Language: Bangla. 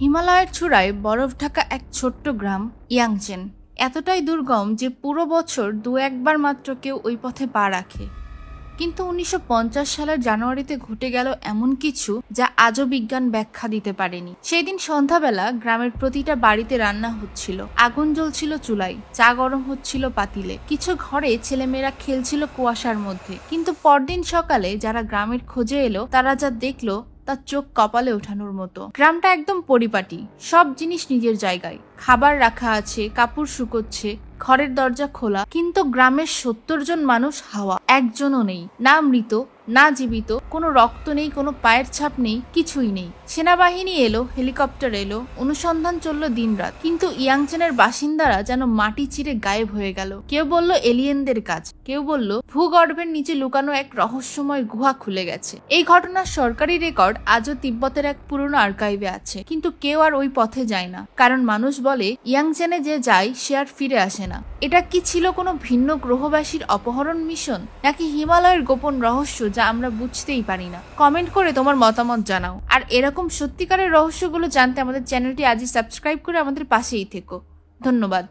হিমালয়ের চূড়ায় বরফ ঢাকা এক ছোট্ট গ্রাম ইয়াংচেন এতটাই দুর্গম যে পুরো বছর দু একবার মাত্র কেউ ওই পথে পা রাখে। কিন্তু 1950 সালের জানুয়ারিতে ঘটে গেল এমন কিছু যা আজও বিজ্ঞান ব্যাখ্যা দিতে পারেনি। সেই দিন সন্ধ্যাবেলা গ্রামের প্রতিটা বাড়িতে রান্না হচ্ছিল, আগুন জ্বলছিল চুলায়, চা গরম হচ্ছিল পাতিলে, কিছু ঘরে ছেলেমেয়েরা খেলছিল কুয়াশার মধ্যে। কিন্তু পরদিন সকালে যারা গ্রামের খোঁজে এলো তারা যা দেখলো তার চোখ কপালে ওঠানোর মতো। গ্রামটা একদম পরিপাটি, সব জিনিস নিজের জায়গায়, খাবার রাখা আছে, কাপড় শুকোচ্ছে, ঘরের দরজা খোলা। কিন্তু গ্রামের 70 জন মানুষ হাওয়া, একজনও নেই, না মৃত না জীবিত, কোনো রক্ত নেই, কোনো পায়ের ছাপ নেই, কিছুই নেই। সেনাবাহিনী এলো, হেলিকপ্টার এলো, অনুসন্ধান চললো দিনরাত, কিন্তু ইয়াংচেনের বাসিন্দারা যেন মাটি চিরে গায়েব হয়ে গেল। কেউ বলল এলিয়েনদের কাজ, কেউ বলল ভূগর্ভের নিচে লুকানো এক রহস্যময় গুহা খুলে গেছে। এই ঘটনার সরকারি রেকর্ড আজও তিব্বতের এক পুরনো আর্কাইভে আছে, কিন্তু কেউ আর ওই পথে যায় না, কারণ মানুষ বলে ইয়াংচেনে যে যায় সে আর ফিরে আসে না। এটা কি ছিল কোনো ভিন্ন গ্রহবাসীর অপহরণ মিশন, নাকি হিমালয়ের গোপন রহস্য যা আমরা বুঝতেই পারি না? কমেন্ট করে তোমার মতামত জানাও। আর এরকম সত্যিকারের রহস্যগুলো জানতে আমাদের চ্যানেলটি আজই সাবস্ক্রাইব করে আমাদের পাশেই থেকো। ধন্যবাদ।